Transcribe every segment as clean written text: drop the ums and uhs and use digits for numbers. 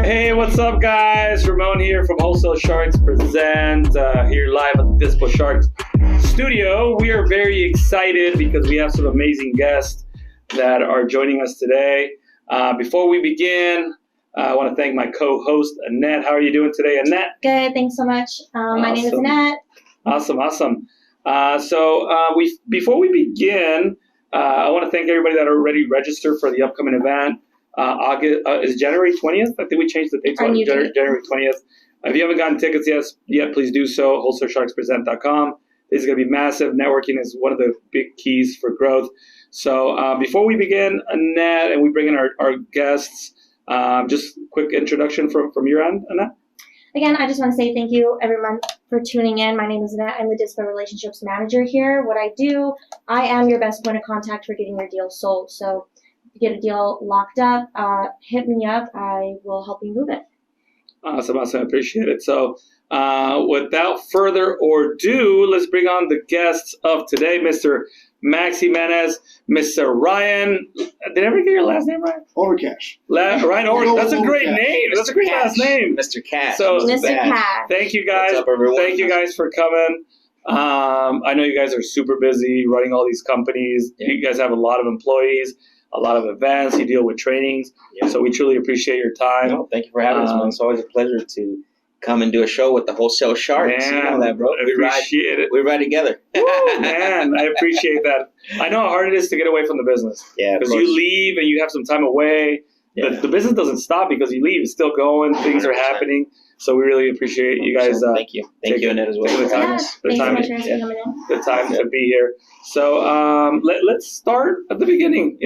Hey, what's up, guys? Ramon here from Wholesale Sharks Present, here live at the Dispo Sharks studio. We are very excited because we have some amazing guests that are joining us today. Before we begin, I want to thank my co-host, Annette. How are you doing today, Annette? Good, thanks so much. My name is Annette. Awesome. Before we begin, I want to thank everybody that already registered for the upcoming event. August is January 20th. I think we changed the date to January 20th. If you haven't gotten tickets yet, please do so. WholesaleSharksPresent.com. This is going to be massive. Networking is one of the big keys for growth. So before we begin, Annette, and we bring in our guests, just quick introduction from your end, Annette. Again, I just want to say thank you, everyone, for tuning in. My name is Annette. I'm the Dispo Relationships Manager here. What I do, I am your best point of contact for getting your deal sold. So if you get a deal locked up, hit me up. I will help you move it. Awesome. I appreciate it. So without further ado, let's bring on the guests of today, Mr. Max Jimenez, Mr. Ryan. Did I ever get your last name right? Overcash. Ryan Overcash. That's a great name. That's a great last name. Mr. Cash. So, Mr. Cash. Thank you guys. What's up, everyone? Thank you guys for coming. I know you guys are super busy running all these companies. Yeah. You guys have a lot of employees, a lot of events. You deal with trainings. Yeah. So we truly appreciate your time. No, thank you for having us, man. It's always a pleasure to come and do a show with the Wholesale Sharks. Man, you know that, bro. I appreciate it. We ride together. Woo, man, I appreciate that. I know how hard it is to get away from the business. Yeah, because you leave and you have some time away. Yeah. The business doesn't stop because you leave. It's still going. Things are 100%. happening. So we really appreciate you guys. Thank you. Thank you, Annette, as well. taking the time. Yes, The thanks so time. much for coming in. The time to be here. So let's start at the beginning.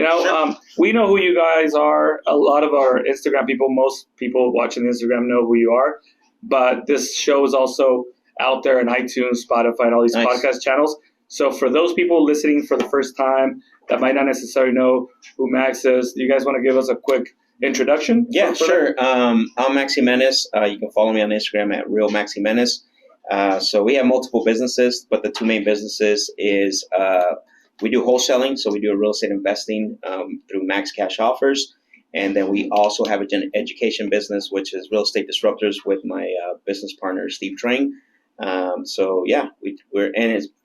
We know who you guys are. A lot of our Instagram people, most people watching Instagram know who you are. But this show is also out there on iTunes, Spotify, and all these podcast channels. So for those people listening for the first time that might not necessarily know who Max is, do you guys want to give us a quick introduction? Yeah, sure. I'm Max Jimenez. You can follow me on Instagram at Real Max Jimenez. So we have multiple businesses, but the two main businesses is we do wholesaling. So we do real estate investing through Max Cash Offers. And then we also have an education business, which is Real Estate Disruptors with my business partner, Steve Train.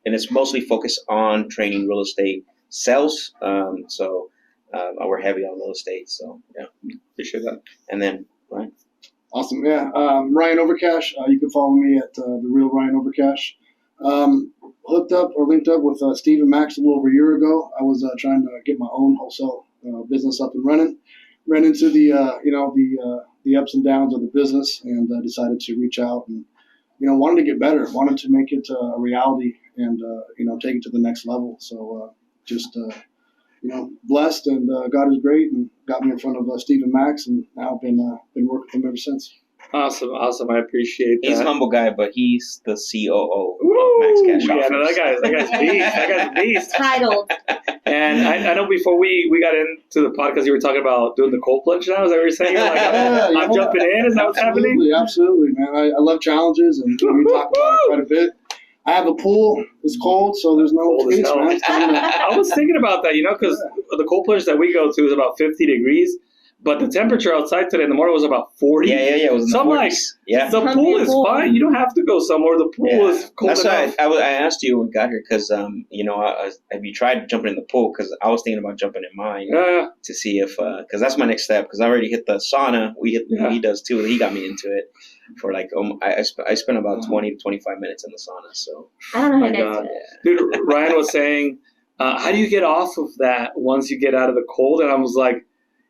It's mostly focused on training real estate sales. We're heavy on real estate. So, yeah, appreciate that. And then, Ryan. Awesome. Yeah. Ryan Overcash. You can follow me at the Real Ryan Overcash. Linked up with Steve and Max a little over a year ago. I was trying to get my own wholesale business up and running. Ran into the ups and downs of the business, and decided to reach out and wanted to get better, wanted to make it a reality, and take it to the next level. So blessed, and God is great, and got me in front of Steve and Max, and now I've been working with them ever since. Awesome. I appreciate that. He's a humble guy, but he's the COO Woo! of Max Cash Offers. Yeah, no, that guy's beast. That guy's a beast. Titled. And I know before we got into the podcast, you were talking about doing the cold plunge now. Is that what you're saying? You're like, I'm jumping in. Is that what's happening? Absolutely, man. I love challenges, and we talk about it quite a bit. I have a pool. It's cold, so there's no space, man. I was thinking about that, because the cold plunge that we go to is about 50 degrees. But the temperature outside today in the morning was about 40. Yeah. It was in the 40s. The pool is fine. You don't have to go somewhere. The pool is cold enough. That's why I asked you when we got here because, have you tried jumping in the pool? Because I was thinking about jumping in mine to see if, because that's my next step. Because I already hit the sauna. He does too. He got me into it for I spent about 20 to 25 minutes in the sauna. So I don't know how to get it. Dude, Ryan was saying, how do you get off of that once you get out of the cold? And I was like,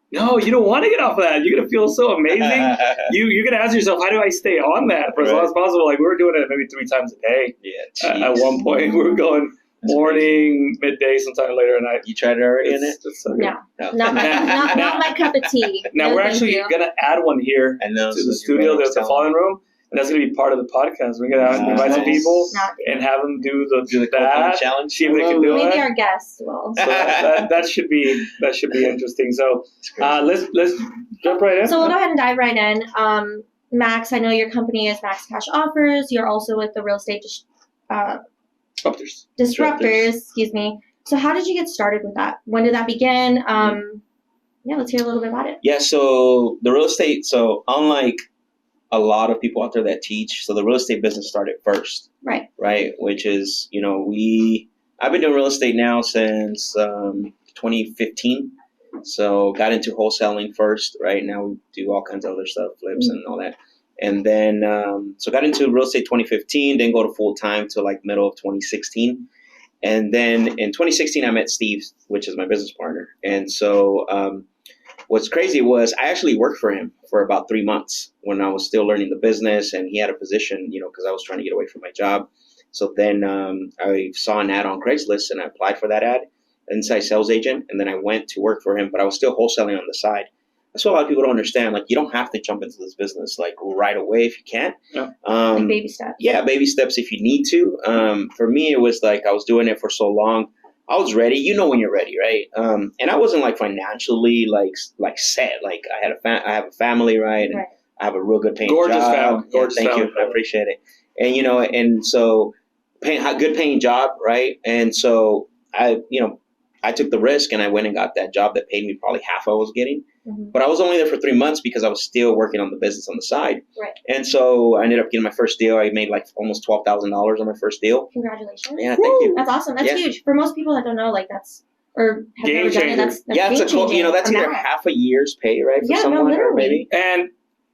no, you don't want to get off of that. You're going to feel so amazing. You're going to ask yourself, how do I stay on that for as long as possible? Like, we were doing it maybe 3 times a day. Yeah, at one point, we were going morning, midday, sometime later at night. You tried it already in it? No. Not my cup of tea. Now, we're actually going to add one here to the studio. There's the fallen room. And that's going to be part of the podcast. We're going to invite some people and have them do the challenge. See if they can do it. Maybe our guests will. So that should be interesting. So let's jump right in. So we'll go ahead and dive right in. Max, I know your company is Max Cash Offers. You're also with the Real Estate Disruptors. Excuse me. So how did you get started with that? When did that begin? Yeah, let's hear a little bit about it. Yeah, so the real estate, so unlike a lot of people out there that teach, so the real estate business started first. Right, which is, I've been doing real estate now since 2015. So got into wholesaling first, right? Now we do all kinds of other stuff, flips and all that. And then, so got into real estate 2015, didn't go to full time till like middle of 2016. And then in 2016, I met Steve, which is my business partner. And so what's crazy was I actually worked for him for about 3 months when I was still learning the business, and he had a position, because I was trying to get away from my job. So then I saw an ad on Craigslist and I applied for that ad, inside sales agent, and then I went to work for him, but I was still wholesaling on the side. That's what a lot of people don't understand. Like, you don't have to jump into this business like right away if you can't. Yeah. Like baby steps. Yeah, baby steps if you need to. For me, it was like I was doing it for so long. I was ready. When you're ready, right? And I wasn't like financially like set. Like I have a family, right? And I have a real good paying Gorgeous job. family. Gorgeous thank family. you. I appreciate it. And and so good paying job, right? And so I took the risk and I went and got that job that paid me probably half I was getting. Mm-hmm. But I was only there for 3 months because I was still working on the business on the side. Right. And so I ended up getting my first deal. I made like almost $12,000 on my first deal. Congratulations. Yeah, thank you. That's awesome. That's huge. For most people that don't know, like that's, or have never done it, that's it's that's either half a year's pay, right? For someone or maybe. And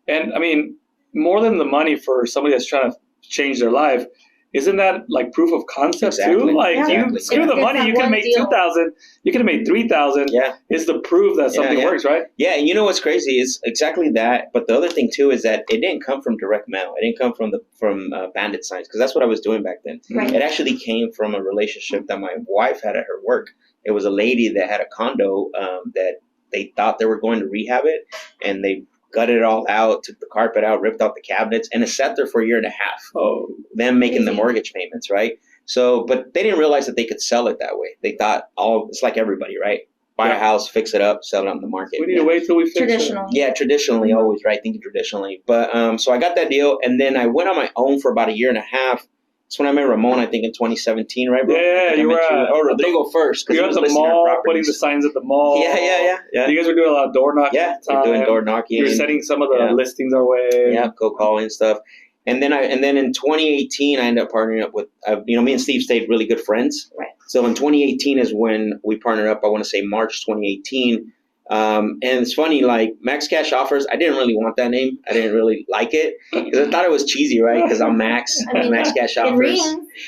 I mean, more than the money for somebody that's trying to change their life, isn't that like proof of concept too? Like screw the money, you can make 2,000, you can make 3,000. Yeah, it's the proof that something works, right? Yeah, and you know what's crazy is exactly that. But the other thing too is that it didn't come from direct mail. It didn't come from bandit signs, because that's what I was doing back then. Right. It actually came from a relationship that my wife had at her work. It was a lady that had a condo that they thought they were going to rehab it, and they gutted it all out, took the carpet out, ripped out the cabinets, and it sat there for a year and a half. Oh, them making the mortgage payments, right? So, but they didn't realize that they could sell it that way. They thought, it's like everybody, right? Buy a house, fix it up, sell it on the market. We need to wait till we fix it. Yeah, traditionally, always, right? Thinking traditionally. But so I got that deal, and then I went on my own for about a year and a half. That's when I met Ramon, I think in 2017, right, bro? Yeah, you were Rodrigo first. You were at the mall, putting the signs at the mall. Yeah. You guys were doing a lot of door knocking. Yeah, we're doing door knocking. You're setting some of the listings our way. Yeah, cold calling and stuff. And then in 2018, I ended up partnering up with, me and Steve stayed really good friends. Right. So in 2018 is when we partnered up. I want to say March 2018. And it's funny, like Max Cash Offers, I didn't really want that name. I didn't really like it because I thought it was cheesy, right? Because I'm Max, Max Cash Offers.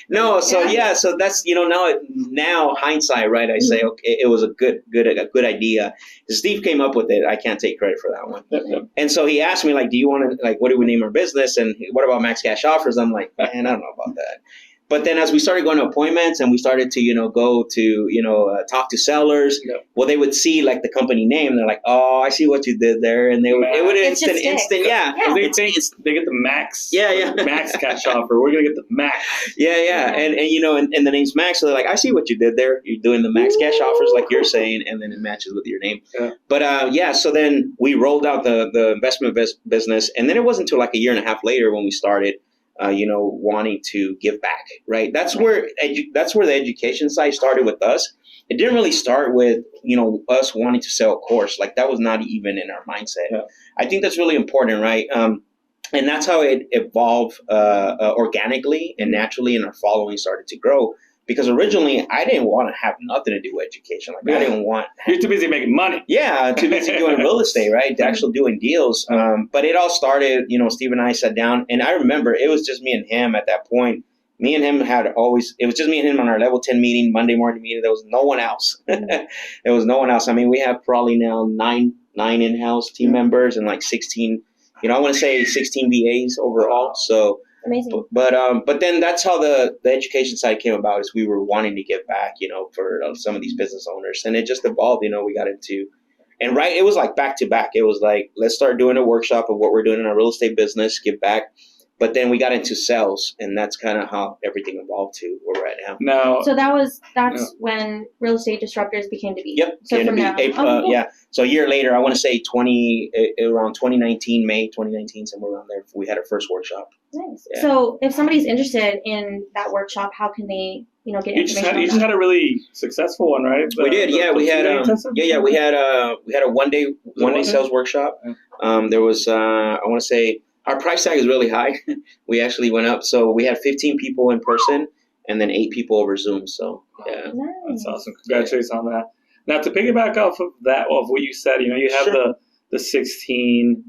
No, so so that's now hindsight, right? I say okay, it was a good idea. Steve came up with it. I can't take credit for that one. And so he asked me, like, do you want to, like, what do we name our business? And what about Max Cash Offers? I'm like, man, I don't know about that. But then as we started going to appointments and we started to, go to, talk to sellers, well, they would see like the company name. They're like, oh, I see what you did there. And it would instant. They get the Max. Yeah. Max Cash Offer. We're going to get the Max. Yeah. And the name's Max. So they're like, I see what you did there. You're doing the Max Cash Offers like you're saying, and then it matches with your name. Yeah. But so then we rolled out the investment business. And then it wasn't until like a year and a half later when we started wanting to give back, right? That's where the education side started with us. It didn't really start with, us wanting to sell a course. Like that was not even in our mindset. Yeah. I think that's really important, right? And that's how it evolved organically and naturally, and our following started to grow. Because originally, I didn't want to have nothing to do with education. Like I didn't want. You're too busy making money. Yeah, too busy doing real estate, right? Actually doing deals. But it all started. Steve and I sat down, and I remember it was just me and him at that point. Me and him it was just me and him on our level 10 meeting, Monday morning meeting. There was no one else. There was no one else. I mean, we have probably now nine in-house team members and like 16. I want to say 16 VAs overall. So. Amazing. But then that's how the education side came about, is we were wanting to give back, for some of these business owners, and it just evolved. We got into, and it was like back to back. It was like, let's start doing a workshop of what we're doing in our real estate business, give back. But then we got into sales, and that's kind of how everything evolved to where we're at now. So that's when Real Estate Disruptors became to be. Yep. So from now. April, yeah. So a year later, I want to say around 2019, May 2019, somewhere around there, we had our first workshop. Nice. Yeah. So if somebody's interested in that workshop, how can they get You information. just had a really successful one, right? We did, yeah. We had we had a one day sales workshop. There was I want to say our price tag is really high. We actually went up, so we had 15 people in person and then 8 people over Zoom. So yeah, Nice. That's awesome. Congratulations on that. Now to piggyback off of what you said, you have the 16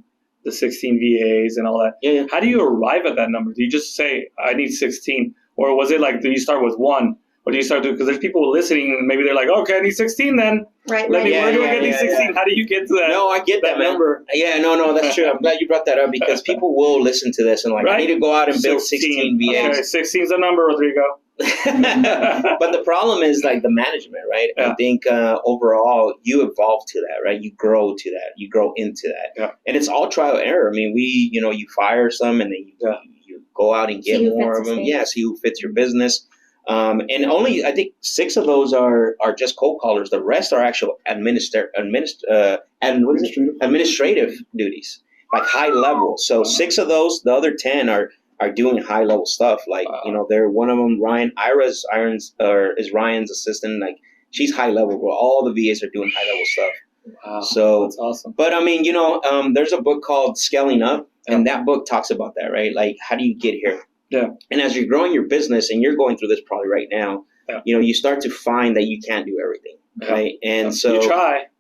VAs and all that. Yeah. How do you arrive at that number? Do you just say I need 16, or was it like do you start with 1? Or do you start to, because there's people listening, and maybe they're like, okay, I need 16 then. Right. Where do I get these 16? How do you get to that? No, I get that number. Yeah, no, that's true. I'm glad you brought that up because people will listen to this and I need to go out and build 16 VAs. Okay, 16 is the number, Rodrigo. But the problem is the management, right? Yeah. I think overall you evolve to that, right? You grow to that. You grow into that. Yeah. And it's all trial and error. I mean, you fire some and then you go out and get more of them. Yeah, see who fits your business. And only I think 6 of those are just cold callers. The rest are actual administrative duties, like high level. So 6 of those, the other 10 are doing high level stuff. They're one of them. Is Ryan's assistant. Like she's high level. Where all the VAs are doing high level stuff. Wow, so that's awesome. But I mean, there's a book called Scaling Up, and that book talks about that, right? Like, how do you get here? Yeah. And as you're growing your business, and you're going through this probably right now, you start to find that you can't do everything, right? And so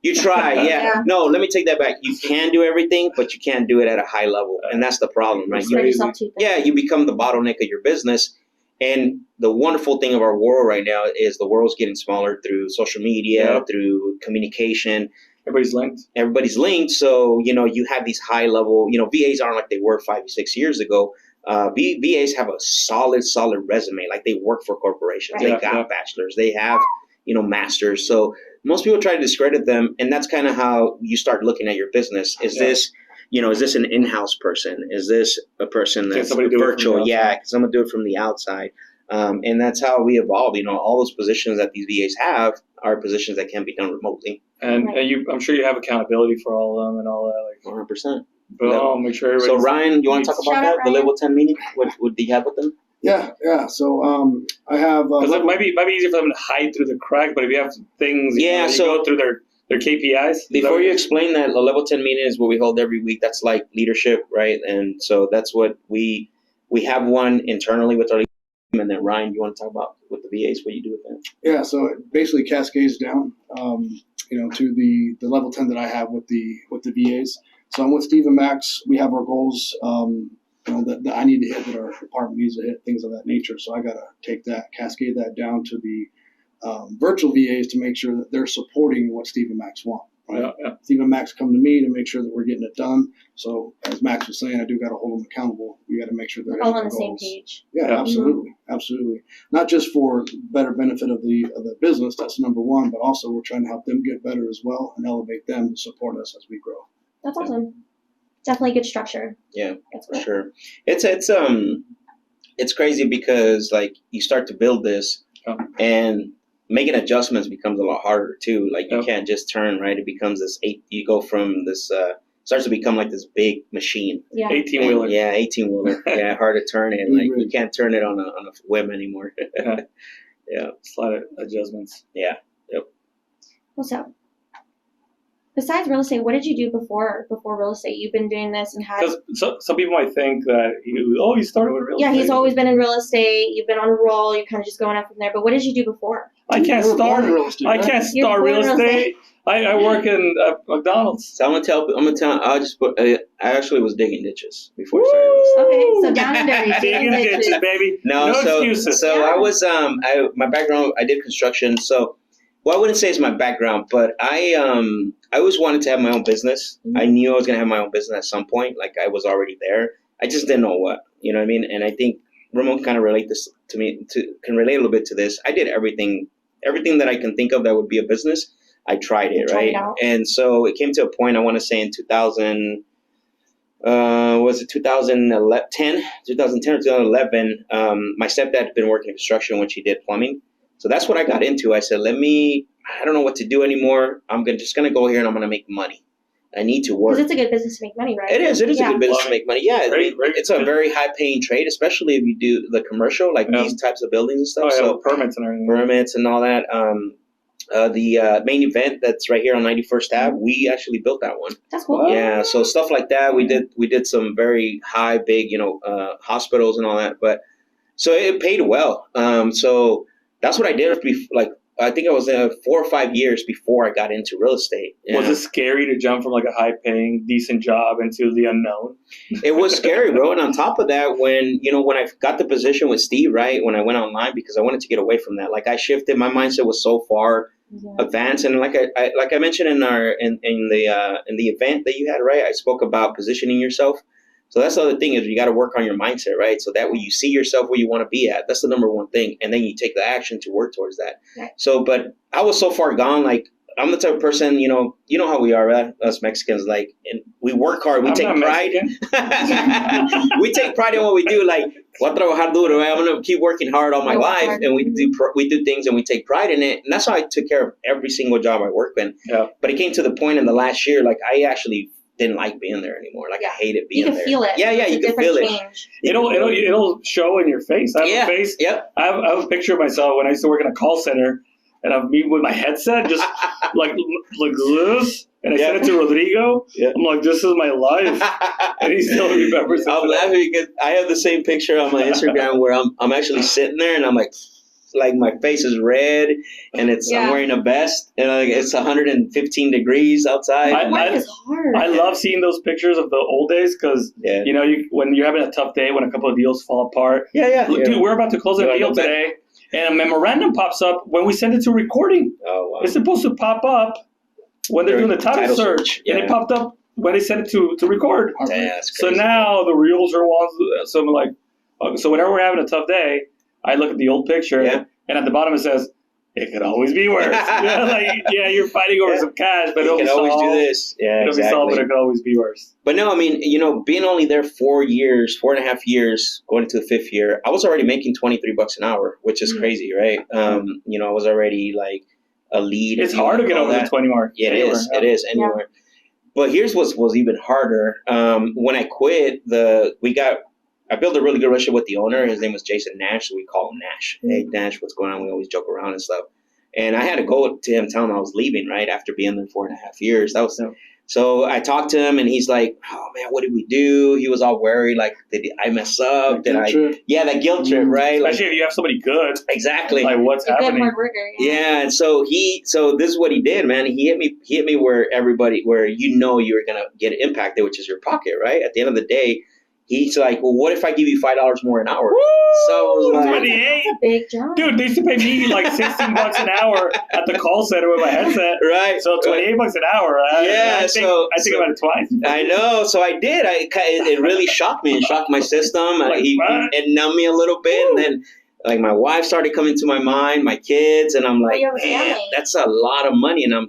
you try, yeah. No, let me take that back. You can do everything, but you can't do it at a high level, and that's the problem, right? You become the bottleneck of your business. And the wonderful thing of our world right now is the world's getting smaller through social media, through communication. Everybody's linked. So, you have these high level, VAs aren't like they were 5 or 6 years ago. VAs have a solid resume. Like they work for corporations. Right. They got bachelors. They have, masters. So most people try to discredit them. And that's kind of how you start looking at your business. Is this an in-house person? Is this a person that's virtual? Yeah. Can someone do it from the outside? And that's how we evolve. All those positions that these VAs have are positions that can be done remotely. And I'm sure you have accountability for all of them and all that. 100%. But make sure everybody. So Ryan, you want to talk about that? The level 10 meeting? What do you have with them? Yeah. So I have. Because it might be easier for them to hide through the crack, but if you have things, you go through their KPIs. Before you explain that, the level 10 meeting is what we hold every week. That's like leadership, right? And so that's what we have one internally with our team. And then Ryan, you want to talk about with the VAs, what you do with them? Yeah. So it basically cascades down, to the level 10 that I have with the VAs. So I'm with Steve and Max. We have our goals, that I need to hit, that our department needs to hit, things of that nature. So I got to cascade that down to the virtual VAs to make sure that they're supporting what Steve and Max want. Right? Yeah. Steve and Max come to me to make sure that we're getting it done. So as Max was saying, I do got to hold them accountable. We got to make sure they're all on the same page. Yeah, absolutely, absolutely. Not just for better benefit of the business. That's number one, but also we're trying to help them get better as well and elevate them to support us as we grow. That's awesome. Definitely good structure. Yeah, for sure. It's crazy because you start to build this and making adjustments becomes a lot harder too. Like you can't just turn, right? It becomes this you go from this starts to become like this big machine. Yeah. 18-wheeler. Yeah, 18-wheeler. Yeah, hard to turn it. Like you can't turn it on a whim anymore. Yeah. It's a lot of adjustments. Yeah. Yep. What's up? Besides real estate, what did you do before real estate? You've been doing this and had. Because some people might think that you started with real estate. Yeah, he's always been in real estate. You've been on a roll. You're kind of just going up from there. But what did you do before? I can't start real estate. I work in McDonald's. So I'm gonna tell. I'll just put. I actually was digging ditches before I started real estate. Okay, so down and dirty, digging ditches, baby. No excuses. So I was. My background. I did construction. So. Well, I wouldn't say it's my background, but I always wanted to have my own business. Mm-hmm. I knew I was going to have my own business at some point. Like I was already there. I just didn't know what, you know what I mean? And I think Ramon kind of can relate a little bit to this. I did everything that I can think of that would be a business. I tried it, right? And so it came to a point, I want to say in 2010 or 2011, my stepdad had been working in construction when she did plumbing. So that's what I got into. I said, I don't know what to do anymore. I'm just going to go here and I'm going to make money. I need to work. Because it's a good business to make money, right? It is a good business to make money. Yeah, it's a very high paying trade, especially if you do the commercial, like these types of buildings and stuff. So permits and everything. Permits and all that. The main event that's right here on 91st Ave, we actually built that one. That's cool. Yeah, so stuff like that. We did some very high, big, hospitals and all that. But so it paid well. So that's what I did. I think I was 4 or 5 years before I got into real estate. Was it scary to jump from like a high-paying, decent job into the unknown? It was scary, bro. And on top of that, when I got the position with Steve, right, when I went online, because I wanted to get away from that, like I shifted, my mindset was so far advanced, and like I mentioned in the event that you had, right, I spoke about positioning yourself. So that's the other thing is you got to work on your mindset, right? So that way you see yourself where you want to be at. That's the number one thing. And then you take the action to work towards that. Right. So, but I was so far gone. Like, I'm the type of person, you know how we are, right? Us Mexicans, like, and we we pride. We take pride in what we do. Like, voy a trabajar duro, right? I'm going to keep working hard all my life. And we do things and we take pride in it. And that's how I took care of every single job I worked in. Yeah. But it came to the point in the last year, like, I actually didn't like being there anymore. Like I hated being there. You can feel it. Yeah, you can feel it. It'll show in your face. I have a face. Yep. I have a picture of myself when I used to work in a call center, and I'm meeting with my headset, just like this, and I sent it to Rodrigo. Yeah. I'm like, this is my life, and he still remembers it. I'm laughing because I have the same picture on my Instagram where I'm actually sitting there, and I'm like my face is red, and I'm wearing a vest, and it's 115 degrees outside. Life is hard. I love seeing those pictures of the old days because when you're having a tough day, when a couple of deals fall apart. Dude, we're about to close a deal today, and a memorandum pops up when we send it to recording. Oh wow! It's supposed to pop up when they're doing the title search, and it popped up when they sent it to record. So now the reels are ones. So I'm like, so whenever we're having a tough day, I look at the old picture, and at the bottom it says, "It could always be worse." You're fighting over some cash, but you can always do this. Yeah, it'll exactly. be solved, but it could always be worse. But no, I mean, being only there 4 and a half years, going into the 5th year, I was already making $23 an hour, which is crazy, right? I was already like a lead. It's hard to get over the 20 mark. Yeah, it is anywhere. Yeah. But here's what was even harder. When I quit, I built a really good relationship with the owner. His name was Jason Nash, so we call him Nash. Mm-hmm. Hey, Nash, what's going on? We always joke around and stuff. And I had to go to him, tell him I was leaving, right, after being there 4.5 years. So I talked to him, and he's like, "Oh man, what did we do?" He was all worried, like, "Did I mess up? That guilt trip, right?" Especially if you have somebody good. Exactly. Like, what's happening? Good hard worker. Yeah, and so this is what he did, man. He hit me where you're gonna get impacted, which is your pocket, right? At the end of the day. He's like, well, what if I give you $5 more an hour? Woo! So I was like, 28. That's a big job. Dude, they used to pay me like $16 an hour at the call center with my headset. Right. So $28 an hour. I think about it twice. I know. So I did. It really shocked me. It shocked my system. It numbed me a little bit. Woo! And then like my wife started coming to my mind, my kids, and I'm like, man, that's a lot of money. And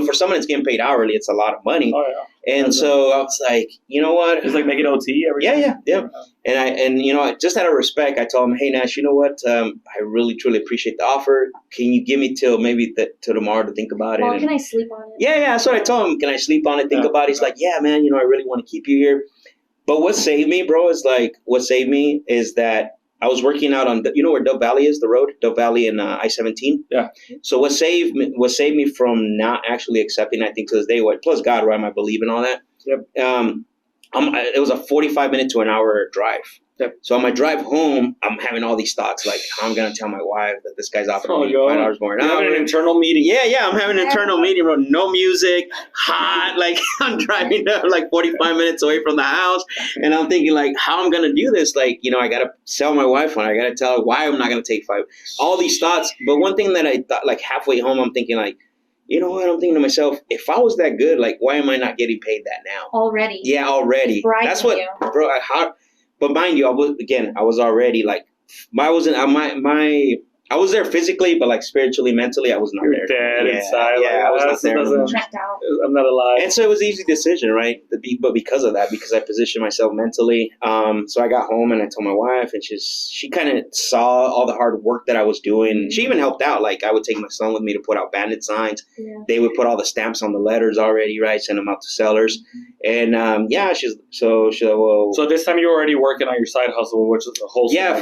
for someone that's getting paid hourly, it's a lot of money. Oh yeah. And so I was like, you know what? It's like making OT every day. Yeah. And just out of respect, I told him, hey Nash, you know what? I really truly appreciate the offer. Can you give me till tomorrow to think about it? Or can I sleep on it? Yeah. That's what I told him. Can I sleep on it? Think about it. He's like, yeah, man. I really want to keep you here. But what saved me, bro, is that I was working out on, where Dove Valley is, the road, Dove Valley and I-17. Yeah. So what saved me from not actually accepting, I think to this day, plus God, right? I believe in all that. Yep. It was a 45-minute to an hour drive. Yep. So on my drive home, I'm having all these thoughts like, how I'm going to tell my wife that this guy's offering me $5 more an hour. Having an internal meeting. Yeah, I'm having an internal meeting, bro. No music, hot. Like, I'm driving like 45 minutes away from the house. And I'm thinking, like, how I'm going to do this? Like, I got to sell my wife one. I got to tell her why I'm not going to take $5. All these thoughts. But one thing that I thought, like, halfway home, I'm thinking, like, you know what? I'm thinking to myself, if I was that good, like, why am I not getting paid that now? Already. Yeah, already. That's what, bro, But mind you, I was already like, my I was there physically, but like spiritually, mentally, I was not there. Dead inside. Yeah, I was not there. Checked out. I'm not alive. And so it was an easy decision, right? But because of that, because I positioned myself mentally, so I got home and I told my wife, and she kind of saw all the hard work that I was doing. She even helped out. Like I would take my son with me to put out bandit signs. Yeah. They would put all the stamps on the letters already, right? Send them out to sellers. And she's like, well. So this time you were already working on your side hustle, which is the whole. Yeah,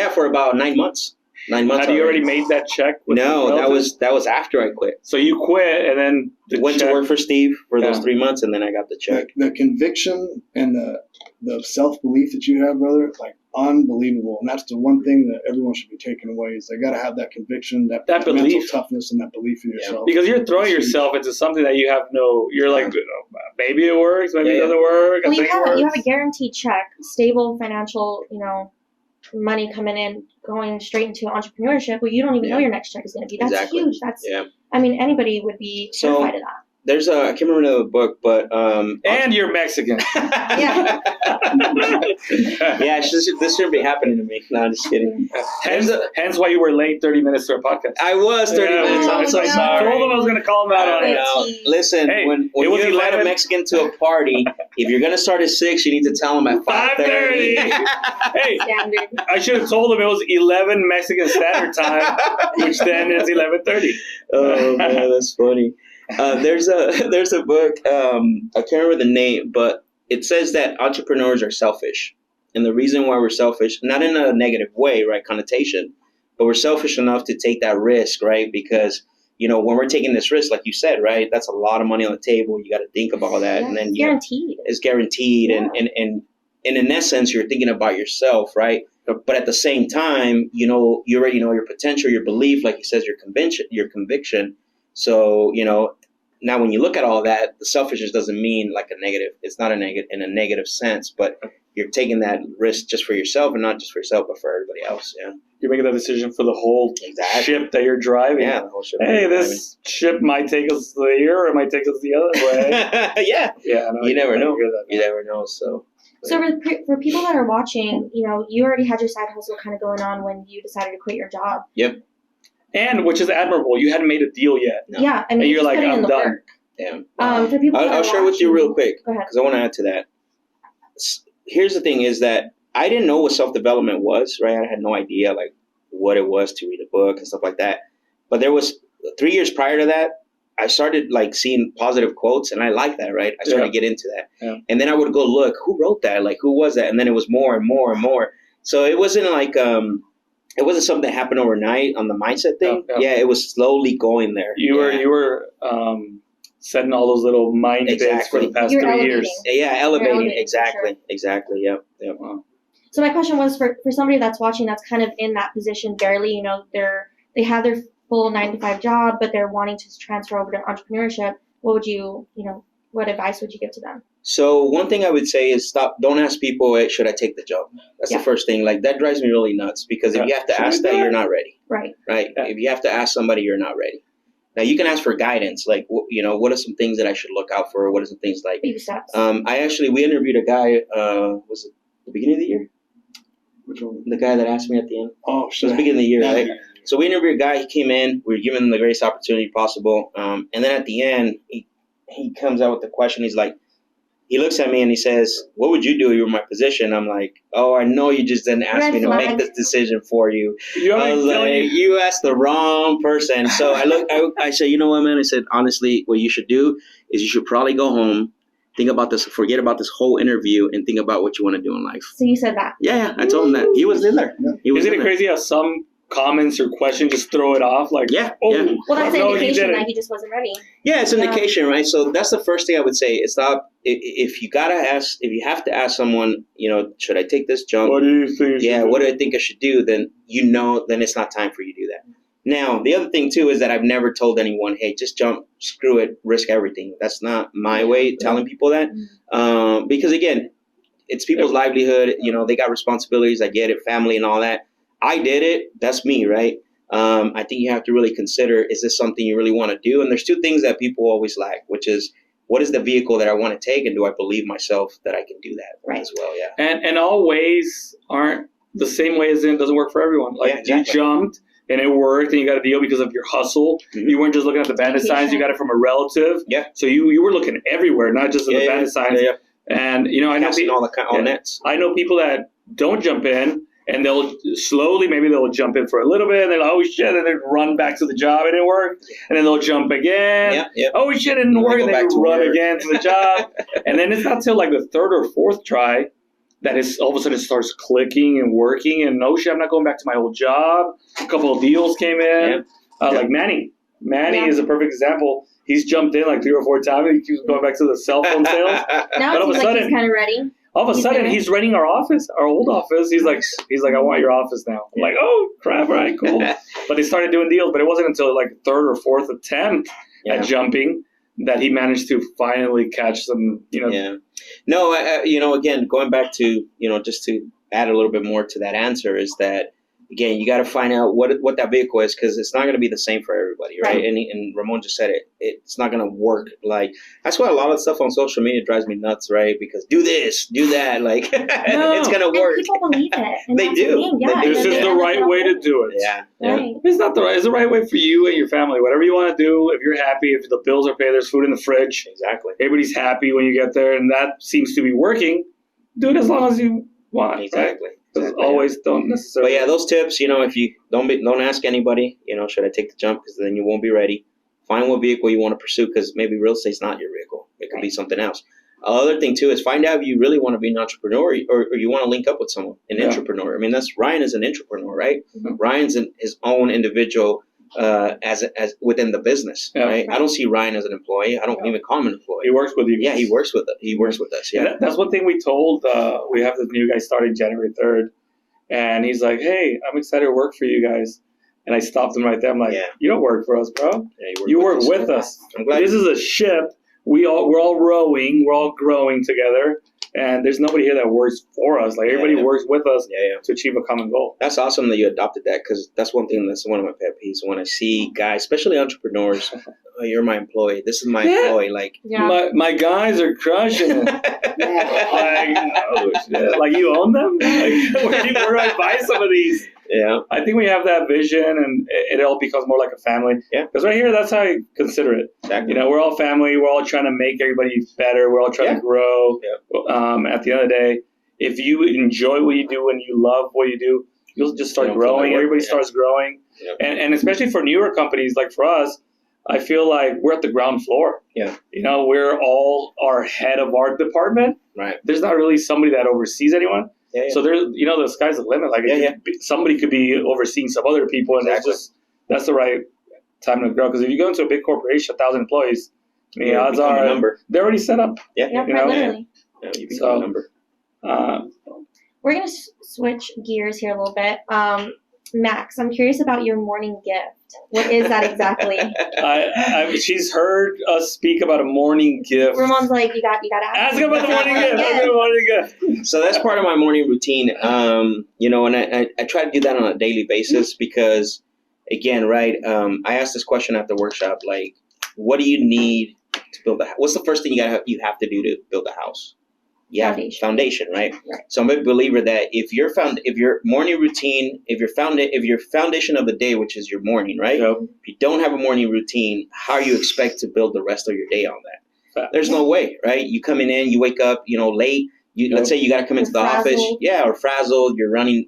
for about 9 months. 9 months. Have you already made that check? No, that was after I quit. So you quit and then went to work for Steve for those 3 months, and then I got the check. The conviction and the self-belief that you have, brother, like unbelievable. And that's the one thing that everyone should be taking away is they got to have that conviction, that mental belief, toughness, and that belief in yourself. Because you're throwing yourself into something that you have you're like, maybe it works, maybe it doesn't work. Well, you have a guaranteed check, stable financial, money coming in, going straight into entrepreneurship. Well, you don't even know your next check is going to be. That's huge. That's, I mean, anybody would be terrified of that. There's I can't remember the book, but and you're Mexican. Yeah. This shouldn't be happening to me. No, I'm just kidding. Hence why you were late 30 minutes to our podcast. I was 30 minutes. I'm so sorry. I told him I was going to call him out on it. Listen, when you invite a Mexican to a party, if you're going to start at 6, you need to tell them at 5:30. Hey, I should have told him it was 11 Mexican Standard Time, which then is 11:30. Oh man, that's funny. There's a book, I can't remember the name, but it says that entrepreneurs are selfish. And the reason why we're selfish, not in a negative way, right, connotation, but we're selfish enough to take that risk, right? Because, when we're taking this risk, like you said, right, that's a lot of money on the table. You got to think about that. Yeah, and then it's guaranteed. Yeah. And in essence, you're thinking about yourself, right? But at the same time, you already know your potential, your belief, like he says, your conviction. So, now when you look at all that, the selfishness doesn't mean like a negative. It's not in a negative sense, but you're taking that risk just for yourself, and not just for yourself, but for everybody else. Yeah. You're making that decision for the whole ship that you're driving. Yeah, the whole ship. Hey, this ship might take us here, or it might take us the other way. Yeah. Yeah. You never know. You never know. So for people that are watching, you already had your side hustle kind of going on when you decided to quit your job. Yep. And which is admirable, you hadn't made a deal yet. No. Yeah, I mean, and you're like, I'm done. Work. Yeah. For people, I'll share with you real quick because I want to add to that. Here's the thing: is that I didn't know what self-development was. Right, I had no idea like what it was to read a book and stuff like that. But there was 3 years prior to that, I started like seeing positive quotes, and I liked that. Right, I started to get into that, and then I would go look who wrote that, like who was that, and then it was more and more and more. So it wasn't like it wasn't something that happened overnight on the mindset thing. Yeah, it was slowly going there. You were setting all those little mind bits for the past 3 years. Yeah, elevating. Exactly. Sure. Exactly. Yep. Wow. So my question was for somebody that's watching that's kind of in that position barely, they have their full 9-to-5 job, but they're wanting to transfer over to entrepreneurship. What would what advice would you give to them? So one thing I would say is don't ask people, hey, should I take the job? That's the first thing. Like that drives me really nuts because if you have to ask that, you're not ready. Right. Right. Yeah. If you have to ask somebody, you're not ready. Now you can ask for guidance. Like, what are some things that I should look out for? What are some things like, baby steps. We interviewed a guy, was it the beginning of the year? Which one? The guy that asked me at the end. Oh, sure. It was the beginning of the year, right? So we interviewed a guy, he came in, we were giving him the greatest opportunity possible. And then at the end, he comes out with the question. He's like, he looks at me and he says, what would you do if you were in my position? I'm like, oh, I know you just didn't ask me to make this decision for you. I was like, you asked the wrong person. So I said, you know what, man? I said, honestly, what you should do is you should probably go home, think about this, forget about this whole interview, and think about what you want to do in life. So you said that? Yeah, I told him that. He was in there. Isn't it crazy how some comments or questions just throw it off? Like, well, that's an indication that he just wasn't ready. Yeah, it's an indication, right? So that's the first thing I would say. Is stop. If you have to ask someone, should I take this jump? What do you think? Yeah, what do I think I should do? Then then it's not time for you to do that. Now, the other thing too is that I've never told anyone, hey, just jump, screw it, risk everything. That's not my way of telling people that. Because again, it's people's livelihood. They got responsibilities. I get it, family and all that. I did it. That's me, right? I think you have to really consider, is this something you really want to do? And there's two things that people always lack, which is, what is the vehicle that I want to take? And do I believe myself that I can do that as well? Yeah. And all ways aren't the same way as it doesn't work for everyone. Like you jumped and it worked and you got a deal because of your hustle. Mm-hmm. You weren't just looking at the bandit signs. You got it from a relative. Yeah. So you were looking everywhere, not just at the bandit signs. Yeah. And I know people, all nets. I know people that don't jump in and they'll jump in for a little bit and they're like, oh shit, and they run back to the job and it worked. And then they'll jump again. Yeah, yeah. Oh shit, it didn't work. And they run again to the job. And then it's not till like the third or fourth try that is all of a sudden it starts clicking and working, and no shit, I'm not going back to my old job. A couple of deals came in, like Manny. Manny is a perfect example. He's jumped in like 3 or 4 times. He keeps going back to the cell phone sales. Now it seems like he's kind of ready. All of a sudden, he's renting our office, our old office. He's like, I want your office now. I'm like, oh crap, all right, cool. But they started doing deals, but it wasn't until like third or fourth attempt at jumping that he managed to finally catch some, Yeah. No, again, going back to, just to add a little bit more to that answer is that, again, you got to find out what that vehicle is, because it's not going to be the same for everybody, right? And Ramon just said it. It's not going to work. Like, that's why a lot of stuff on social media drives me nuts, right? Because do this, do that. Like, it's going to work. People believe it. They do. This is the right way to do it. Yeah. Right. It's not the right. It's the right way for you and your family. Whatever you want to do. If you're happy, if the bills are paid, there's food in the fridge. Exactly. Everybody's happy when you get there, and that seems to be working. Do it as long as you want. Exactly. Right? Always don't necessarily. But yeah, those tips, if you don't ask anybody, should I take the jump? Because then you won't be ready. Find what vehicle you want to pursue, because maybe real estate's not your vehicle. It could be something else. Other thing too is find out if you really want to be an entrepreneur or you want to link up with someone, an entrepreneur. I mean, Ryan is an entrepreneur, right? Mm-hmm. Ryan's his own individual as within the business, right? I don't see Ryan as an employee. I don't even call him an employee. He works with you. Yeah, he works with us. He works with us. Yeah, that's one thing we told. We have this new guy starting January 3rd, and he's like, "Hey, I'm excited to work for you guys." And I stopped him right there. I'm like, "You don't work for us, bro. You work with us. This is a ship. We're all rowing. We're all growing together." And there's nobody here that works for us. Like, everybody works with us to achieve a common goal. That's awesome that you adopted that, because that's one thing that's one of my pet peeves. When I see guys, especially entrepreneurs, oh, you're my employee. This is my employee. Like, my guys are crushing it. Like, you own them? Like, where do I buy some of these? Yeah. I think we have that vision, and it all becomes more like a family. Yeah. Because right here, that's how I consider it. Exactly. We're all family. We're all trying to make everybody better. We're all trying to grow. Yeah. At the end of the day, if you enjoy what you do and you love what you do, you'll just start growing. Everybody starts growing. Yeah. And especially for newer companies, like for us, I feel like we're at the ground floor. Yeah. We're all our head of our department. Right. There's not really somebody that oversees anyone. Yeah, yeah. So there's, the sky's the limit. Like, somebody could be overseeing some other people, and that's the right time to grow. Because if you go into a big corporation, 1,000 employees, odds are they're already set up. Yeah, literally. Yeah, you become a number. We're gonna switch gears here a little bit. Max, I'm curious about your morning gift. What is that exactly? She's heard us speak about a morning gift. Ramon's like, you got to ask about the morning gift. Ask about the morning gift. So that's part of my morning routine. And I try to do that on a daily basis because, again, right, I asked this question at the workshop, like, what do you need to build a house? What's the first thing you have to do to build a house? Foundation, right? So I'm a believer that if your morning routine, if your foundation of the day, which is your morning, right? Yep. If you don't have a morning routine, how you expect to build the rest of your day on that? There's no way, right? You coming in, you wake up, late. Let's say you got to come into the office, or frazzled. You're running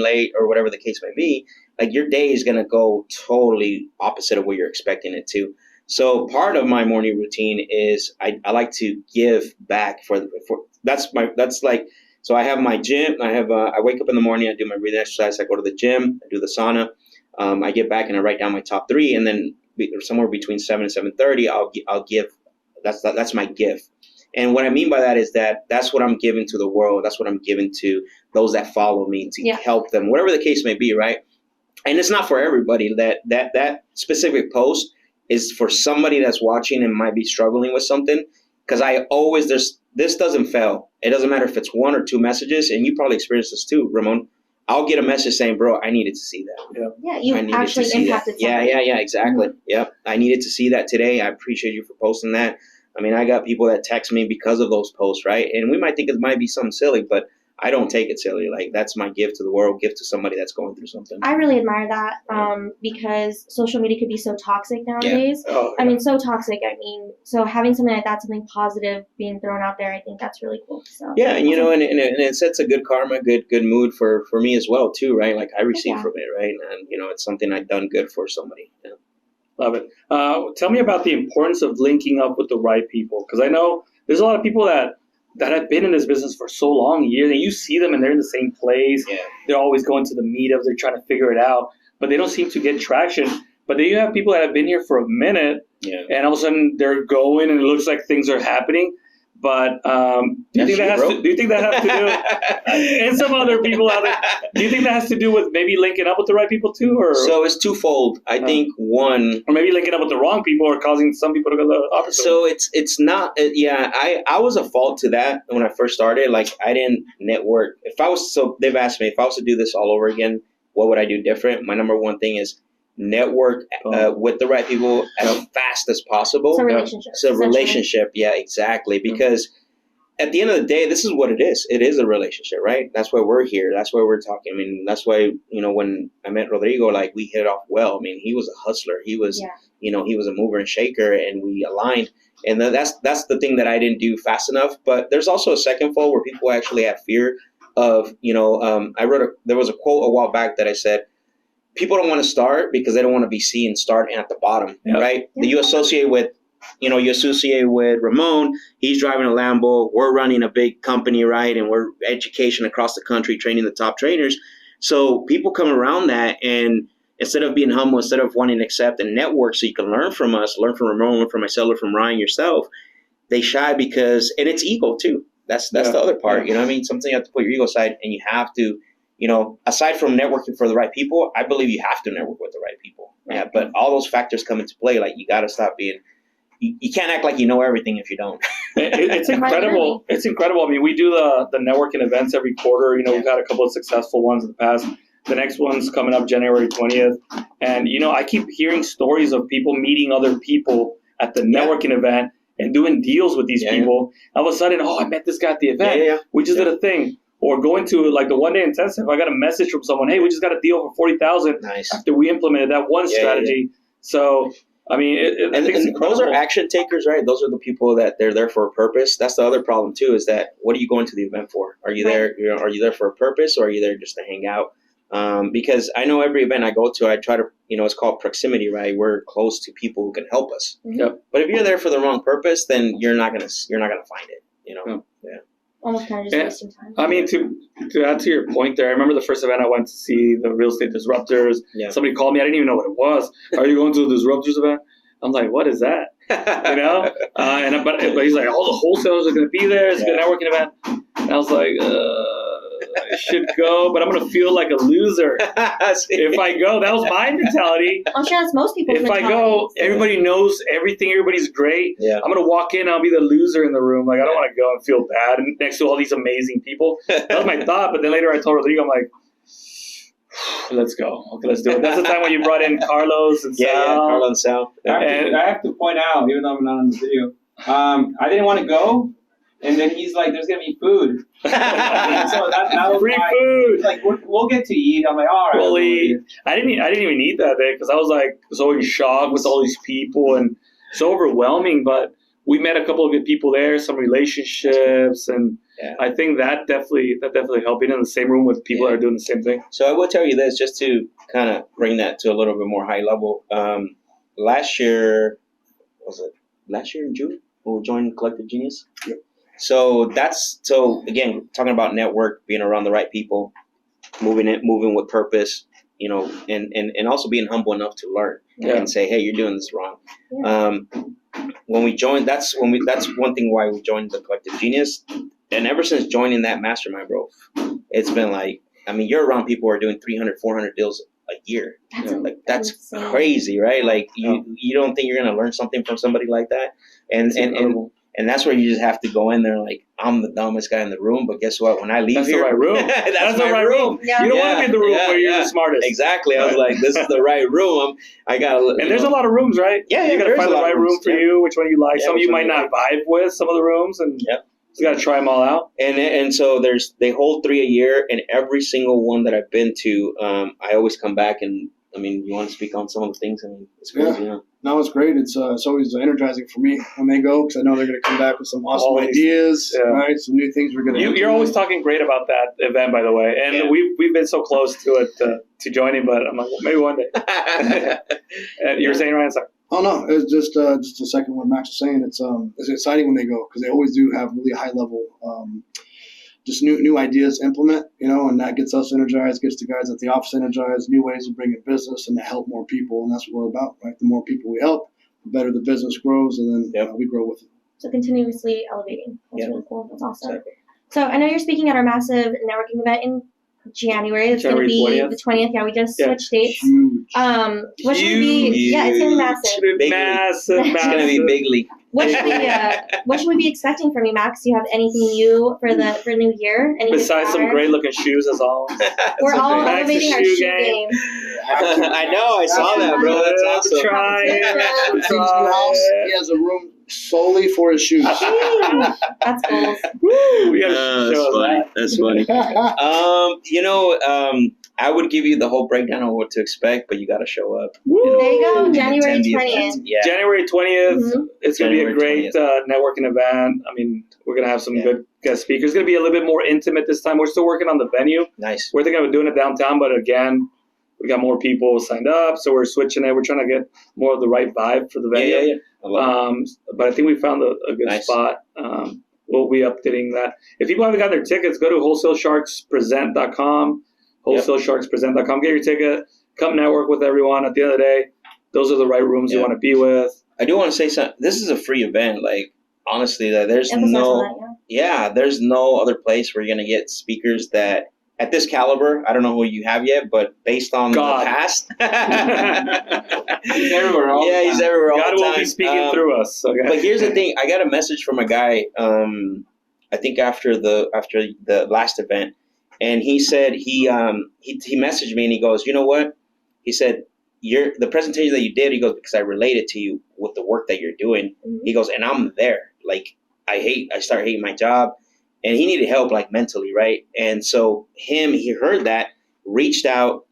late, or whatever the case may be. Like, your day is gonna go totally opposite of what you're expecting it to. So part of my morning routine is I like to give back so I have my gym. I wake up in the morning, I do my breathing exercise, I go to the gym, I do the sauna, I get back and I write down my top 3, and then somewhere between 7 and 7:30, I'll give. That's my gift. And what I mean by that is that's what I'm giving to the world. That's what I'm giving to those that follow me to help them, whatever the case may be, right? And it's not for everybody. That specific post is for somebody that's watching and might be struggling with something. Because this doesn't fail. It doesn't matter if it's 1 or 2 messages, and you probably experienced this too, Ramon. I'll get a message saying, "Bro, I needed to see that." Yeah, you actually impacted somebody. Yeah, exactly. Mm-hmm. Yep, I needed to see that today. I appreciate you for posting that. I mean, I got people that text me because of those posts, right? And we might think it might be something silly, but I don't take it silly. Like, that's my gift to the world, gift to somebody that's going through something. I really admire that because social media could be so toxic nowadays. Yeah. Oh, yeah. I mean, so toxic. I mean, so having something like that, something positive being thrown out there, I think that's really cool. So yeah, and and it sets a good karma, good mood for me as well too, right? Like, I receive from it, right? And it's something I've done good for somebody. Yeah. Love it. Tell me about the importance of linking up with the right people, because I know there's a lot of people that have been in this business for so long, years, and you see them and they're in the same place. Yeah. They're always going to the meetups. They're trying to figure it out, but they don't seem to get traction. But then you have people that have been here for a minute, and all of a sudden they're going, and it looks like things are happening. But do you think that has to do, and some other people out there, do you think that has to do with maybe linking up with the right people too? Or so it's twofold. I think one, or maybe linking up with the wrong people or causing some people to go the opposite. So it's not. I was a fault to that when I first started. Like, I didn't network. They've asked me if I was to do this all over again, what would I do different? My number one thing is network with the right people as fast as possible. It's a relationship. Yeah, exactly. Because at the end of the day, this is what it is. It is a relationship, right? That's why we're here. That's why we're talking. I mean, that's why, when I met Rodrigo, like, we hit it off well. I mean, he was a hustler. He was, he was a mover and shaker, and we aligned. And that's the thing that I didn't do fast enough. But there's also a second fold where people actually have fear of, there was a quote a while back that I said, people don't want to start because they don't want to be seen starting at the bottom, right? Yeah. You associate with Ramon. He's driving a Lambo. We're running a big company, right? And we're education across the country, training the top trainers. So people come around that, and instead of being humble, instead of wanting to accept and network so you can learn from us, learn from Ramon, learn from myself, learn from Ryan yourself, they shy because, and it's ego too. That's the other part. You know what I mean? Something you have to put your ego aside, and you have to, aside from networking for the right people, I believe you have to network with the right people. Yeah, but all those factors come into play. Like, you got to stop being, you can't act like you know everything if you don't. It's incredible. It's incredible. I mean, we do the networking events every quarter. We've had a couple of successful ones in the past. The next one's coming up January 20th. And, I keep hearing stories of people meeting other people at the networking event and doing deals with these people. All of a sudden, I met this guy at the event. We just did a thing. Or going to like the one-day intensive, I got a message from someone, hey, we just got a deal for $40,000 after we implemented that one strategy. So, I mean, I think it's those are action takers, right? Those are the people that they're there for a purpose. That's the other problem too, is that what are you going to the event for? Are you there? Are you there for a purpose, or are you there just to hang out? Because I know every event I go to, I try to, it's called proximity, right? We're close to people who can help us. Yep. But if you're there for the wrong purpose, then you're not gonna find it. Yeah. Almost kind of just wasting time. I mean, to add to your point there, I remember the first event I went to see, the Real Estate Disruptors. Yeah. Somebody called me. I didn't even know what it was. Are you going to the Disruptors event? I'm like, what is that? But he's like, all the wholesalers are going to be there. It's a good networking event. And I was like, I should go, but I'm going to feel like a loser if I go. That was my mentality. I'm sure that's most people's mentality. If I go, everybody knows everything. Everybody's great. Yeah. I'm going to walk in. I'll be the loser in the room. Like, I don't want to go and feel bad next to all these amazing people. That was my thought. But then later I told Rodrigo, I'm like, let's go. Okay, let's do it. That's the time when you brought in Carlos and Sal. Yeah, Carlos and Sal. I have to point out, even though I'm not on the video, I didn't want to go. And then he's like, there's going to be food. So that was free food. He's like, we'll get to eat. I'm like, all right. We'll eat. I didn't even eat that day because I was like so in shock with all these people and so overwhelming. But we met a couple of good people there, some relationships, and I think that definitely helped being in the same room with people that are doing the same thing. So I will tell you this, just to kind of bring that to a little bit more high level. Last year in June, when we joined Collective Genius? Yep. So again, talking about network, being around the right people, moving with purpose, and also being humble enough to learn and say, hey, you're doing this wrong. Yeah. When we joined, that's one thing why we joined the Collective Genius. And ever since joining that mastermind, bro, it's been like, I mean, you're around people who are doing 300, 400 deals a year. That's crazy, right? Like you don't think you're going to learn something from somebody like that. And that's where you just have to go in there like, I'm the dumbest guy in the room, but guess what? When I leave that's here, the right room. That's the right room. Yeah. You don't want to be in the room where you're the smartest. Exactly. I was like, this is the right room. And there's a lot of rooms, right? Yeah. You got to find the right room for you, which one you like. Some you might not vibe with some of the rooms. And You got to try them all out. And so they hold 3 a year, and every single one that I've been to, I always come back and, I mean, you want to speak on some of the things? I mean, it's crazy, yeah. No, it's great. It's always energizing for me when they go because I know they're going to come back with some awesome ideas, right? Some new things we're going to. You're always talking great about that event, by the way, and we've been so close to it to joining, but I'm like, well, maybe one day. You were saying, Ryan? Sorry. Oh no, it's just a second what Max was saying. It's exciting when they go because they always do have really high level. Just new ideas to implement, and that gets us energized, gets the guys at the office energized, new ways of bringing business and to help more people, and that's what we're about, right? The more people we help, the better the business grows, and then we grow with it. So continuously elevating. That's really cool. That's awesome. So I know you're speaking at our massive networking event in January. It's going to be 20th. The 20th. Yeah, we just switched dates. Huge. What should we be? Yeah, it's going to be massive. Massive. It's going to be big league. What should we be expecting from you, Max? Do you have anything new for New Year? Besides some great looking shoes, as always. We're all elevating our shoe game. I know. I saw that, bro. That's awesome. Try it. He has a room solely for his shoes. That's cool. That's funny. I would give you the whole breakdown of what to expect, but you got to show up. There you go. January 20th. Yeah. January 20th. It's going to be a great networking event. I mean, we're going to have some good guest speakers. It's going to be a little bit more intimate this time. We're still working on the venue. Nice. We're thinking of doing it downtown, but again, we got more people signed up, so we're switching it. We're trying to get more of the right vibe for the venue. But I think we found a good spot. We'll be updating that. If people haven't got their tickets, go to wholesalesharkspresent.com. wholesalesharkspresent.com. Get your ticket. Come network with everyone. At the end of the day, those are the right rooms you want to be with. I do want to say something. This is a free event. Like, honestly, there's there's no other place where you're going to get speakers that at this caliber. I don't know who you have yet, but based on the past, he's everywhere. He's everywhere. God will be speaking through us. Okay. But here's the thing: I got a message from a guy. I think after the last event, and he said he messaged me and he goes, you know what? He said, the presentation that you did. He goes, because I related to you with the work that you're doing. Mm-hmm. He goes, and I'm there. Like I start hating my job. And he needed help, like, mentally, right? And so he heard that, reached out,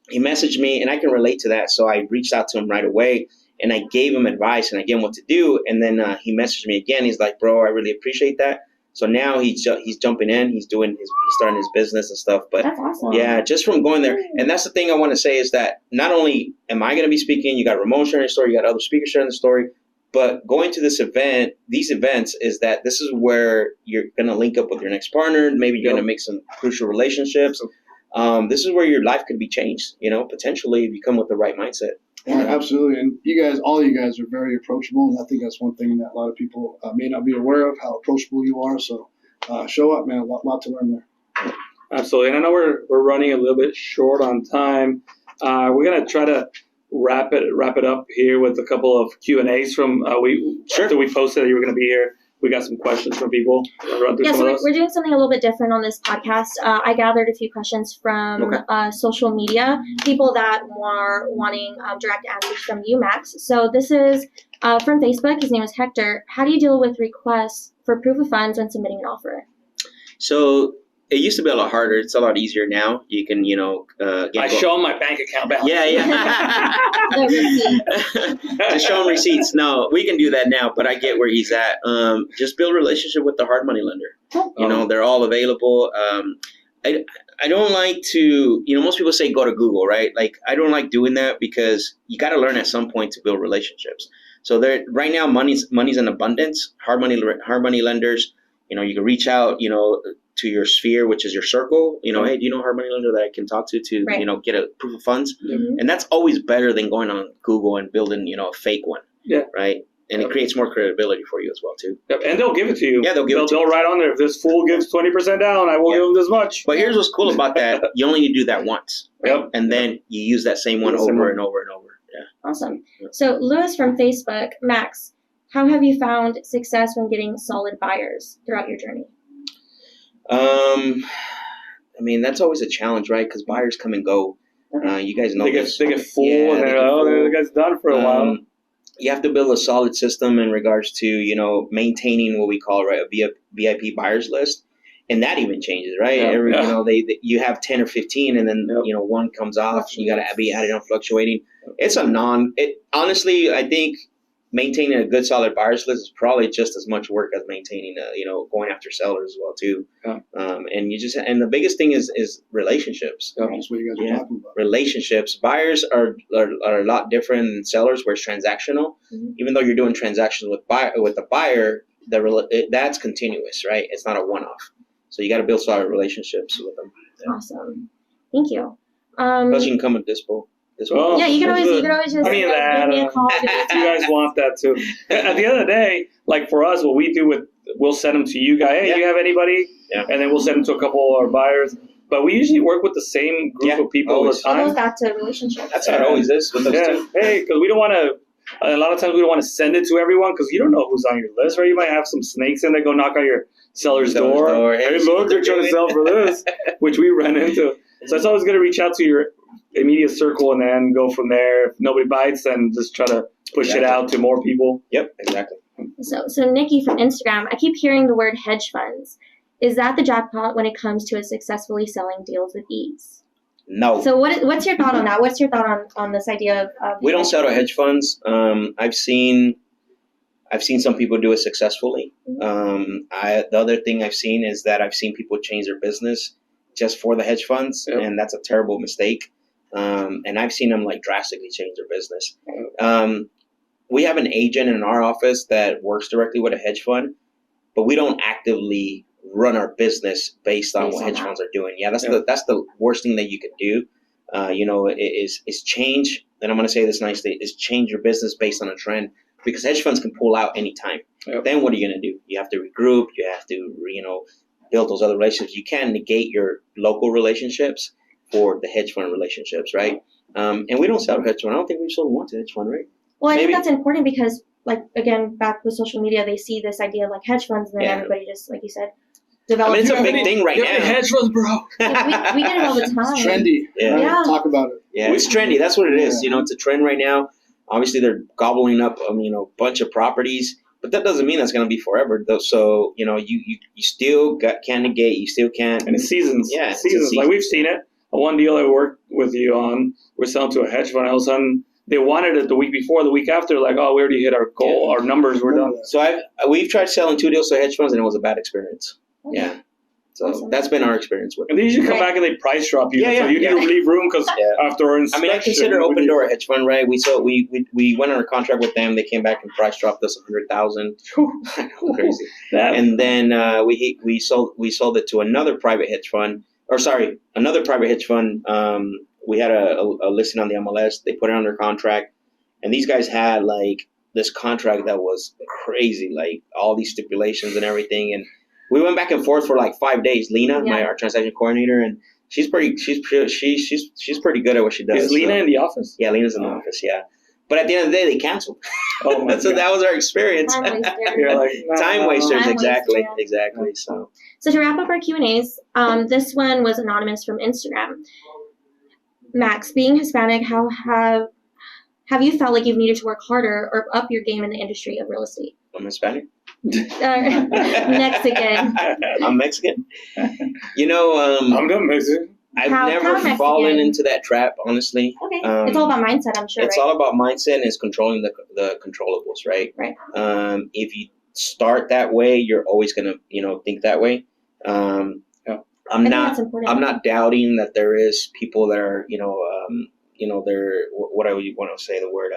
he messaged me, and I can relate to that. So I reached out to him right away, and I gave him advice, and I gave him what to do. And then he messaged me again. He's like, bro, I really appreciate that. So now he's jumping in. He's starting his business and stuff. But that's awesome. Yeah, just from going there. And that's the thing I want to say is that not only am I going to be speaking, you got Ramon sharing the story, you got other speakers sharing the story. But going to these events is that this is where you're going to link up with your next partner. Maybe you're going to make some crucial relationships. This is where your life could be changed, potentially if you come with the right mindset. Yeah, absolutely. And all you guys are very approachable. And I think that's one thing that a lot of people may not be aware of, how approachable you are. So show up, man. A lot to learn there. Absolutely. And I know we're running a little bit short on time. We're going to try to wrap it up here with a couple of Q&As from after we posted that you were going to be here. We got some questions from people. So we're doing something a little bit different on this podcast. I gathered a few questions from social media, people that are wanting direct answers from you, Max. So this is from Facebook. His name is Hector. How do you deal with requests for proof of funds when submitting an offer? So it used to be a lot harder. It's a lot easier now. You can, show him my bank account balance. Just show him receipts. No, we can do that now, but I get where he's at. Just build a relationship with the hard money lender. They're all available. I don't like to, most people say go to Google, right? Like, I don't like doing that because you got to learn at some point to build relationships. So right now, money's in abundance. Hard money lenders, you can reach out, to your sphere, which is your circle, hey, do you know a hard money lender that I can talk to get a proof of funds? Mm-hmm. And that's always better than going on Google and building, a fake one. Yeah. Right. And it creates more credibility for you as well, too. Yep. And they'll give it to you. Yeah, they'll write on there, if this fool gives 20% down, I will give them this much. But here's what's cool about that. You only need to do that once. Yep. And then you use that same one over and over and over. Yeah. Awesome. So Lewis from Facebook, Max, how have you found success when getting solid buyers throughout your journey? That's always a challenge, right? Because buyers come and go. You guys know they get full and they're like, the guy's done for a while. you have to build a solid system in regards to, maintaining what we call, right, a VIP buyers list. And that even changes, right? You have 10 or 15 and then, one comes off. You got to be added on fluctuating. It's honestly, I think maintaining a good solid buyers list is probably just as much work as maintaining, going after sellers as well too. Yeah. And the biggest thing is relationships. That's what you guys are talking about. Relationships. Buyers are a lot different than sellers, where it's transactional. Mm-hmm. Even though you're doing transactions with the buyer, that's continuous, right? It's not a one-off. So you got to build solid relationships with them. Yeah. Awesome. Thank you. Plus you can come with Dispo. Yeah, you can always just give me a call. You guys want that too. At the end of the day, like for us, what we do we'll send them to you guys. Hey, you have anybody? Yeah. And then we'll send them to a couple of our buyers. But we usually work with the same group of people all the time. It goes back to relationships. That's how it always is with those two. Hey, because we don't want to. A lot of times we don't want to send it to everyone because you don't know who's on your list, right? You might have some snakes in there go knock on your seller's door. Hey, look, they're trying to sell for this, which we run into. So it's always going to reach out to your immediate circle and then go from there. If nobody bites, then just try to push it out to more people. Yep, exactly. So Nikki from Instagram, I keep hearing the word hedge funds. Is that the jackpot when it comes to successfully selling deals with ease? No. So what's your thought on that? What's your thought on this idea of we don't sell to hedge funds. I've seen some people do it successfully. The other thing I've seen is that I've seen people change their business just for the hedge funds, and that's a terrible mistake. And I've seen them drastically change their business. We have an agent in our office that works directly with a hedge fund, but we don't actively run our business based on what hedge funds are doing. Yeah, that's the worst thing that you could do. Is change, and I'm going to say this nicely, is change your business based on a trend, because hedge funds can pull out anytime. Yep. Then what are you going to do? You have to regroup. You have to, build those other relationships. You can't negate your local relationships for the hedge fund relationships, right? And we don't sell to hedge fund. I don't think we've sold one to hedge fund, right? Well, I think that's important because, again, back with social media, they see this idea of hedge funds, and then everybody just, like you said, develops. It's a big thing right now. Hedge funds, bro. We get it all the time. It's trendy. Yeah. Talk about it. Yeah, it's trendy. That's what it is. It's a trend right now. Obviously, they're gobbling up, a bunch of properties, but that doesn't mean that's going to be forever, though. So, you still can't negate. You still can't. And it's seasons. Yeah, seasons. We've seen it. One deal I worked with you on, we're selling to a hedge fund. All of a sudden, they wanted it the week before, the week after. We already hit our goal. Our numbers were done. So we've tried selling 2 deals to hedge funds, and it was a bad experience. Okay. Yeah. So that's been our experience with it. And they usually come back and they price drop you. So you need to leave room because after our inspection. I consider Open Door a hedge fund, right? We went on a contract with them. They came back and price dropped us $100,000. Crazy. And then we sold it to another private hedge fund. Another private hedge fund. We had a listing on the MLS. They put it under contract, and these guys had this contract that was crazy, all these stipulations and everything, and we went back and forth for 5 days. Lena, our transaction coordinator, and she's pretty good at what she does. Is Lena in the office? Yeah, Lena's in the office. Yeah, but at the end of the day, they canceled. So that was our experience. Time wasters. Exactly. So to wrap up our Q&As, this one was anonymous from Instagram. Max, being Hispanic, how have you felt like you've needed to work harder or up your game in the industry of real estate? I'm Hispanic. Mexican. I'm Mexican. I'm not Mexican. I've never fallen into that trap, honestly. Okay. It's all about mindset, I'm sure. It's all about mindset, and it's controlling the controllables, right? Right. If you start that way, you're always gonna, think that way. I'm not doubting that there is people that are, they're, what I would want to say the word,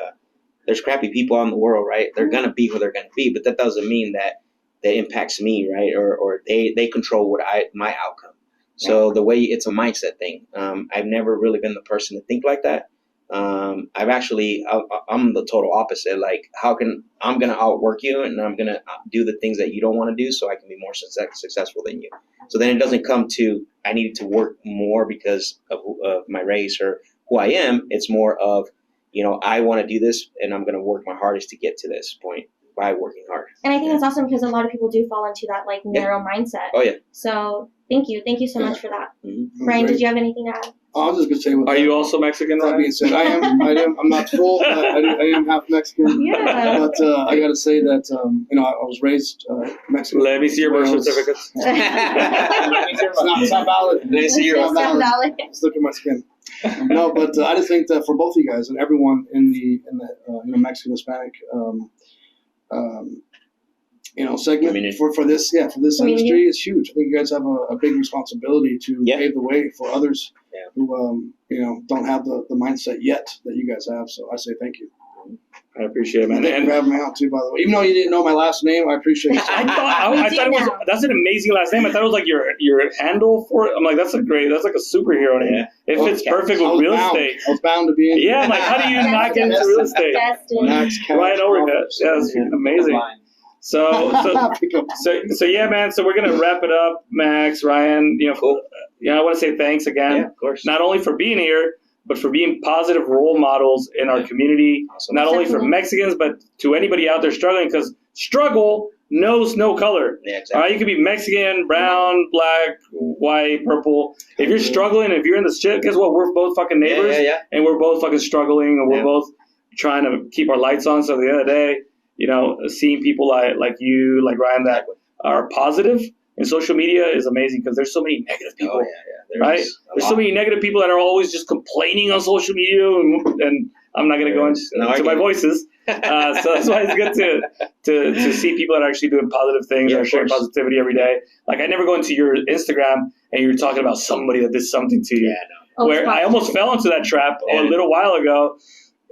there's crappy people in the world, right? They're going to be who they're going to be, but that doesn't mean that impacts me, right? Or they control my outcome. So the way it's a mindset thing. I've never really been the person to think like that. I'm the total opposite. I'm going to outwork you, and I'm going to do the things that you don't want to do so I can be more successful than you. So then it doesn't come to, I need to work more because of my race or who I am. It's more of, I want to do this, and I'm going to work my hardest to get to this point by working hard. And I think it's awesome because a lot of people do fall into that like narrow mindset. Oh yeah. So thank you so much for that. Mm-hmm. Ryan, did you have anything to add? I was just gonna say. Are you also Mexican? That being said, I am. I'm not full. I am half Mexican. Yeah. But I gotta say that I was raised Mexican. Let me see your birth certificates. It's not valid. Let me see your It's not valid. Just look at my skin. No, but I just think that for both of you guys and everyone in the Mexican Hispanic segment for this industry is huge. I think you guys have a big responsibility to pave the way for others who don't have the mindset yet that you guys have. So I say thank you. I appreciate it, man. And for having me out too, by the way. Even though you didn't know my last name, I appreciate it. I thought it was that's an amazing last name. I thought it was like your handle for it. I'm like, that's like a superhero name. Yeah. It fits perfect with real estate. I was bound to be in. Yeah, I'm like, how do you not get into real estate? Right over that. Yeah, that's amazing. So yeah, man. So we're gonna wrap it up, Max, Ryan. Cool. I want to say thanks again. Yeah, of course. Not only for being here, but for being positive role models in our community. Awesome. Not only for Mexicans, but to anybody out there struggling, because struggle knows no color. Yeah, exactly. All right, you could be Mexican, brown, black, white, purple. If you're struggling, if you're in the shit, guess what? We're both fucking neighbors, and we're both fucking struggling, and we're both trying to keep our lights on. So at the end of the day, seeing people like you, like Ryan, that are positive in social media is amazing, because there's so many negative people. Oh, yeah. Right? There's so many negative people that are always just complaining on social media, and I'm not going to go into my voices. So that's why it's good to see people that are actually doing positive things and are sharing positivity every day. Like, I never go into your Instagram and you're talking about somebody that did something to you. Yeah, no. Where I almost fell into that trap a little while ago,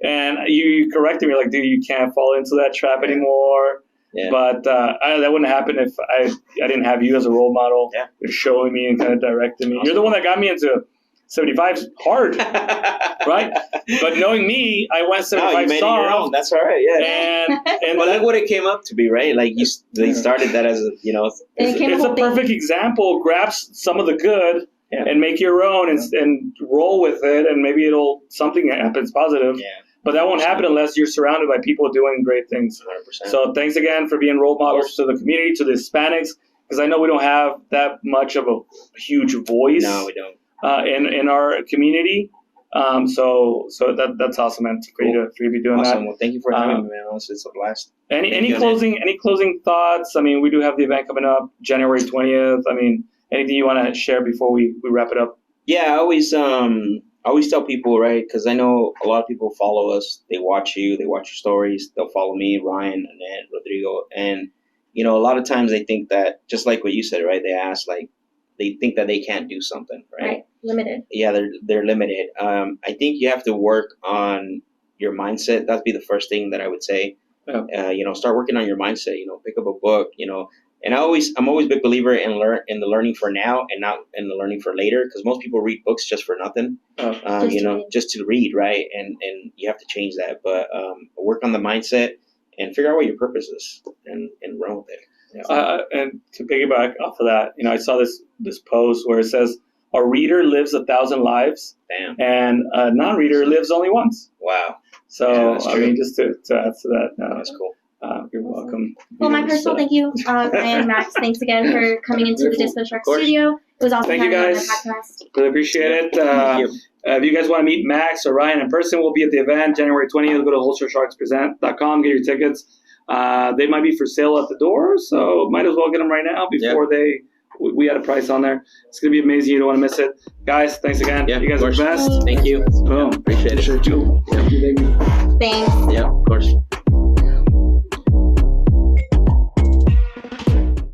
and you corrected me, like, dude, you can't fall into that trap anymore. Yeah. But that wouldn't happen if I didn't have you as a role model, showing me and kind of directing me. Awesome. You're the one that got me into 75's hard, right? But knowing me, I went 75 you made it your own. That's all right, yeah. And look what it came up to be, right? Like they started that as it's a perfect example. Grab some of the good and make your own and roll with it, and maybe something happens positive. Yeah. But that won't happen unless you're surrounded by people doing great things. 100%. So thanks again for being role models to the community, to the Hispanics, because I know we don't have that much of a huge voice. No, we don't. In our community. So that's awesome, man. For you to be doing that. Well, thank you for having me, man. Honestly, it's a blast. Any closing thoughts? I mean, we do have the event coming up January 20th. I mean, anything you want to share before we wrap it up? Yeah, I always tell people, right, because I know a lot of people follow us. They watch you. They watch your stories. They'll follow me, Ryan, Annette, Rodrigo. And, a lot of times they think that, just like what you said, right, they think that they can't do something, right? Limited. Yeah, they're limited. I think you have to work on your mindset. That'd be the first thing that I would say. Yeah. Start working on your mindset. Pick up a book. And I'm always a big believer in the learning for now and not in the learning for later, because most people read books just for nothing. Just to read, right? And you have to change that. But work on the mindset and figure out what your purpose is and run with it. Yeah. And to piggyback off of that, I saw this post where it says, a reader lives 1,000 lives. Damn. And a non-reader lives only once. Wow. So, I mean, just to add to that. That's cool. You're welcome. Well, my personal thank you, Ryan, Max. Thanks again for coming into the Dispo Shark studio. It was awesome having you on my podcast. Really appreciate it. Thank you. If you guys want to meet Max or Ryan in person, we'll be at the event January 20th. Go to wholesaleSharksPresent.com, get your tickets. They might be for sale at the door, so might as well get them right now before we had a price on there. It's going to be amazing. You don't want to miss it. Guys, thanks again. Yeah, you guys are the best. Thank you. Boom. Appreciate it.